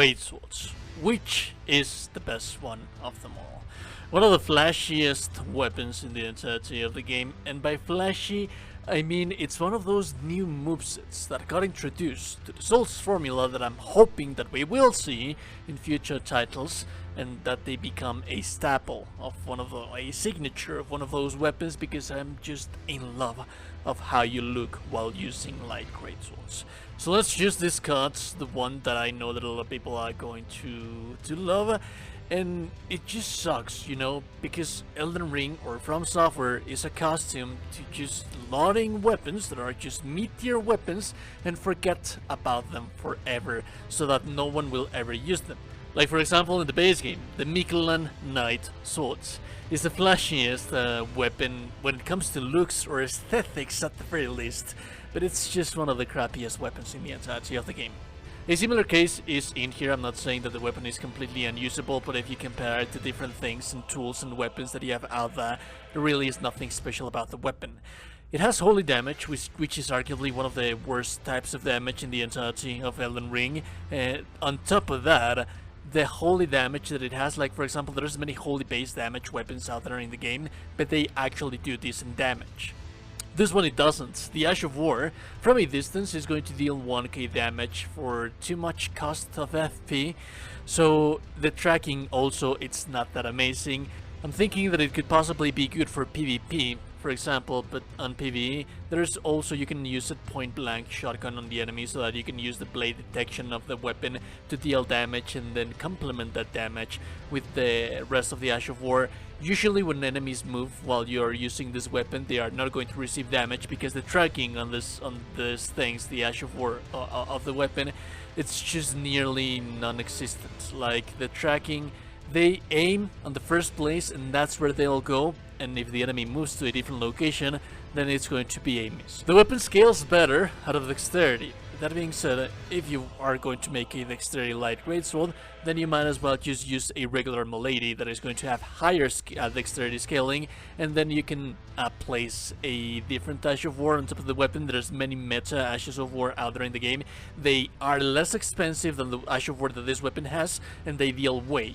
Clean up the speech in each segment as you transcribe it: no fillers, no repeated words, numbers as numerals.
Greatswords. Which is the best one of them all? One of the flashiest weapons in the entirety of the game, and by flashy I mean it's one of those new movesets that got introduced to the Souls formula that I'm hoping that we will see in future titles, and that they become a staple of a signature of one of those weapons, because I'm just in love of how you look while using light greatswords. So let's just discard the one that I know that a lot of people are going to love. And it just sucks, you know, because Elden Ring or From Software is accustomed to just loading weapons that are just mid-tier weapons and forget about them forever, so that no one will ever use them. Like for example in the base game, the Mictlan Knight Swords is the flashiest weapon when it comes to looks or aesthetics at the very least, but it's just one of the crappiest weapons in the entirety of the game. A similar case is in here. I'm not saying that the weapon is completely unusable, but if you compare it to different things and tools and weapons that you have out there really is nothing special about the weapon. It has holy damage, which is arguably one of the worst types of damage in the entirety of Elden Ring. On top of that, the holy damage that it has, like for example, there's many holy base damage weapons out there in the game, but they actually do decent damage. This one it doesn't. The Ash of War from a distance is going to deal 1k damage for too much cost of FP, so the tracking also it's not that amazing. I'm thinking that it could possibly be good for PvP, for example, but on PvE there's also, you can use a point blank shotgun on the enemy so that you can use the blade detection of the weapon to deal damage and then complement that damage with the rest of the Ash of War. Usually when enemies move while you're using this weapon, they are not going to receive damage because the tracking on these things, the Ash of War of the weapon, it's just nearly non-existent. Like the tracking, they aim on the first place and that's where they'll go, and if the enemy moves to a different location, then it's going to be a miss. The weapon scales better out of dexterity. That being said, if you are going to make a dexterity light greatsword, then you might as well just use a regular malady that is going to have higher dexterity scaling, and then you can place a different Ash of War on top of the weapon. There's many meta Ashes of War out there in the game. They are less expensive than the Ash of War that this weapon has, and they deal way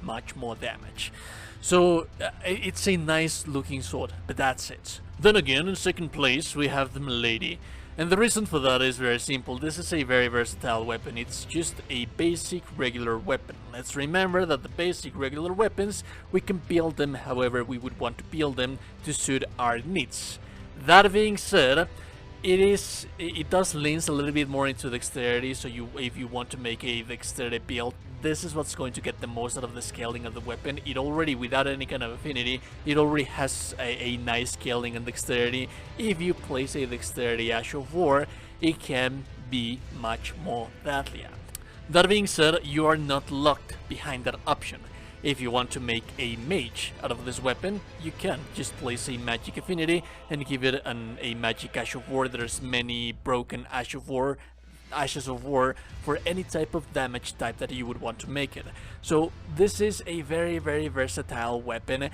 much more damage. So it's a nice looking sword, but that's it. Then again, in second place we have the malady. And the reason for that is very simple. This is a very versatile weapon. It's just a basic regular weapon. Let's remember that the basic regular weapons, we can build them however we would want to build them to suit our needs. That being said, it does lean a little bit more into dexterity, so if you want to make a dexterity build, this is what's going to get the most out of the scaling of the weapon. It already, without any kind of affinity, it already has a nice scaling and dexterity. If you place a dexterity Ash of War, it can be much more deadlier. That being said, you are not locked behind that option. If you want to make a mage out of this weapon, you can just place a magic affinity and give it a magic Ash of War. There's many broken Ashes of War for any type of damage type that you would want to make it. So this is a very versatile weapon.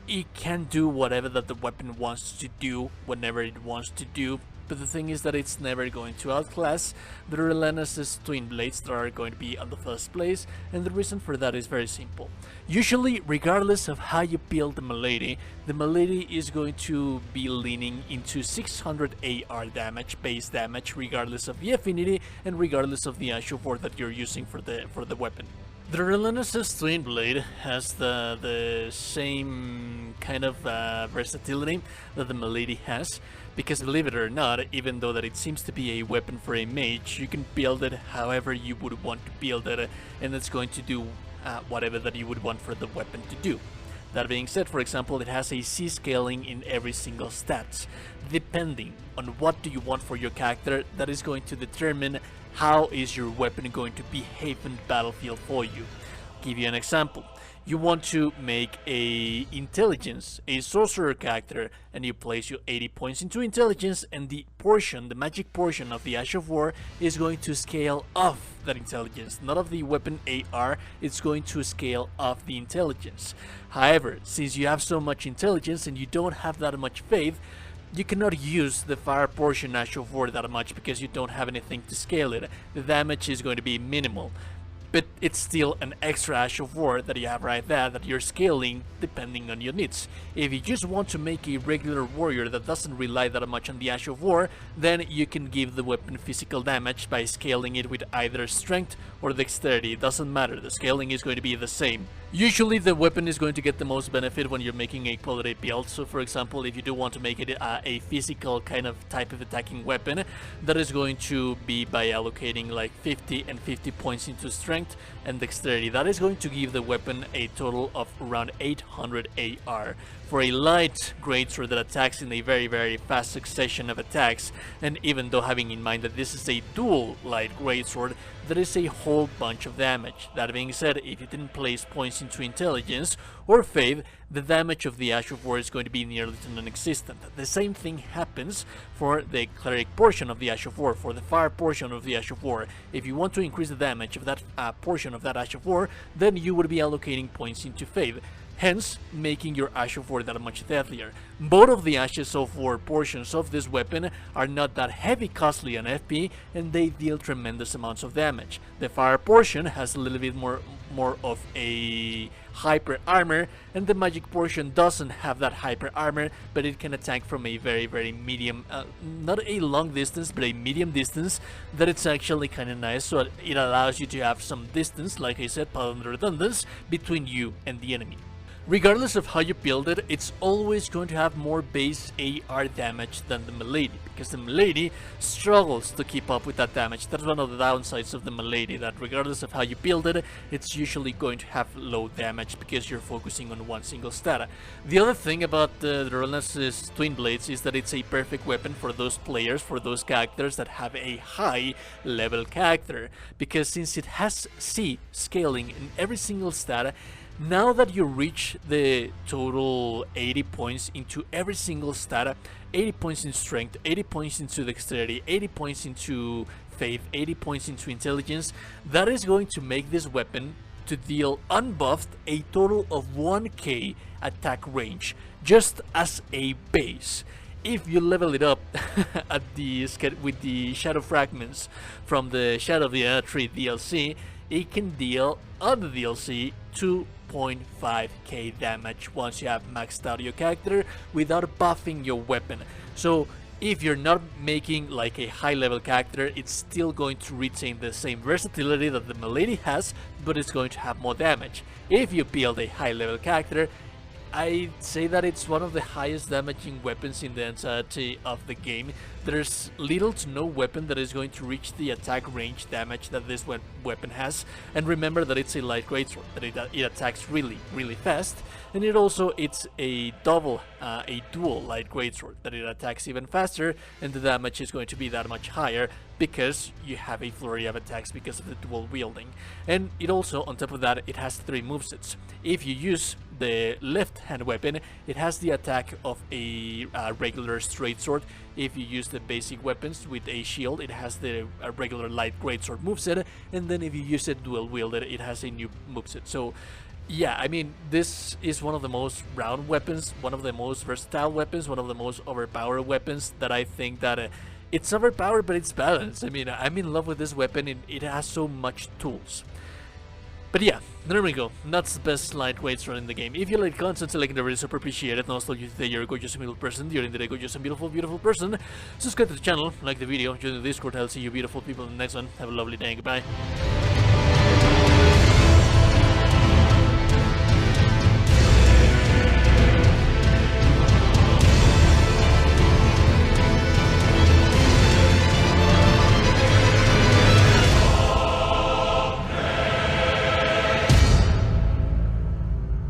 It can do whatever that the weapon wants to do whenever it wants to do, but the thing is that it's never going to outclass the Rellana's Twinblades that are going to be on the first place, and the reason for that is very simple. Usually, regardless of how you build the malady is going to be leaning into 600 AR damage, base damage, regardless of the affinity and regardless of the Ash of War that you're using for the weapon. The Rellana's Twinblade has the same kind of versatility that the malady has, because believe it or not, even though that it seems to be a weapon for a mage, you can build it however you would want to build it, and it's going to do whatever that you would want for the weapon to do. That being said, for example, it has a C scaling in every single stat. Depending on what do you want for your character, that is going to determine how is your weapon going to behave in the battlefield for you. I'll give you an example. You want to make a intelligence, a sorcerer character, and you place your 80 points into intelligence, and the magic portion of the Ash of War is going to scale off that intelligence, not of the weapon AR, it's going to scale off the intelligence. However, since you have so much intelligence and you don't have that much faith, you cannot use the fire portion Ash of War that much because you don't have anything to scale it. The damage is going to be minimal. But it's still an extra Ash of War that you have right there that you're scaling depending on your needs. If you just want to make a regular warrior that doesn't rely that much on the Ash of War, then you can give the weapon physical damage by scaling it with either strength or dexterity. It doesn't matter, the scaling is going to be the same. Usually the weapon is going to get the most benefit when you're making a quality build. So for example, if you do want to make it a physical kind of type of attacking weapon, that is going to be by allocating like 50 and 50 points into strength and dexterity. That is going to give the weapon a total of around 800 AR. For a light greatsword that attacks in a very fast succession of attacks, and even though having in mind that this is a dual light greatsword, there is a whole bunch of damage. That being said, if you didn't place points into intelligence or faith, the damage of the Ash of War is going to be nearly non-existent. The same thing happens for the cleric portion of the Ash of War, for the fire portion of the Ash of War. If you want to increase the damage of that portion of that Ash of War, then you would be allocating points into faith, hence making your Ash of War that much deadlier. Both of the Ashes of War portions of this weapon are not that heavy costly on FP, and they deal tremendous amounts of damage. The fire portion has a little bit more of a hyper armor, and the magic portion doesn't have that hyper armor, but it can attack from a very medium, not a long distance, but a medium distance, that it's actually kind of nice. So it allows you to have some distance, like I said, paladin redundance, between you and the enemy. Regardless of how you build it, it's always going to have more base AR damage than the Milady, because the Milady struggles to keep up with that damage. That's one of the downsides of the Milady, that regardless of how you build it, it's usually going to have low damage because you're focusing on one single stat. The other thing about the Rellana's Twinblades is that it's a perfect weapon for those players, for those characters that have a high level character, because since it has C scaling in every single stat, now that you reach the total 80 points into every single stat, 80 points in strength, 80 points into dexterity, 80 points into faith, 80 points into intelligence, that is going to make this weapon to deal unbuffed a total of 1k attack range, just as a base. If you level it up at with the Shadow Fragments from the Shadow of the Erdtree DLC, it can deal on the DLC 2.5k damage once you have maxed out your character without buffing your weapon. So if you're not making like a high level character, it's still going to retain the same versatility that the Milady has, but it's going to have more damage. If you build a high level character, I'd say that it's one of the highest damaging weapons in the entirety of the game. There's little to no weapon that is going to reach the attack range damage that this weapon has. And remember that it's a light greatsword, that it attacks really fast. And it's a dual light greatsword, that it attacks even faster, and the damage is going to be that much higher because you have a flurry of attacks because of the dual wielding. And it also, on top of that, it has 3 movesets. If you use the left hand weapon, it has the attack of a regular straight sword. If you use the basic weapons with a shield, it has the regular light greatsword moveset, and then if you use it dual wielded, it has a new moveset. So yeah, I mean, this is one of the most round weapons, one of the most versatile weapons, one of the most overpowered weapons that I think that it's overpowered, but it's balanced. I mean, I'm in love with this weapon, and it has so much tools. But yeah, there we go. That's the best light greatsword in the game. If you like content, like the video, super appreciate it. And also, you today you're a gorgeous and beautiful person. You're indeed a gorgeous and beautiful person. Subscribe to the channel, like the video, join the Discord. I'll see you beautiful people in the next one. Have a lovely day. Goodbye.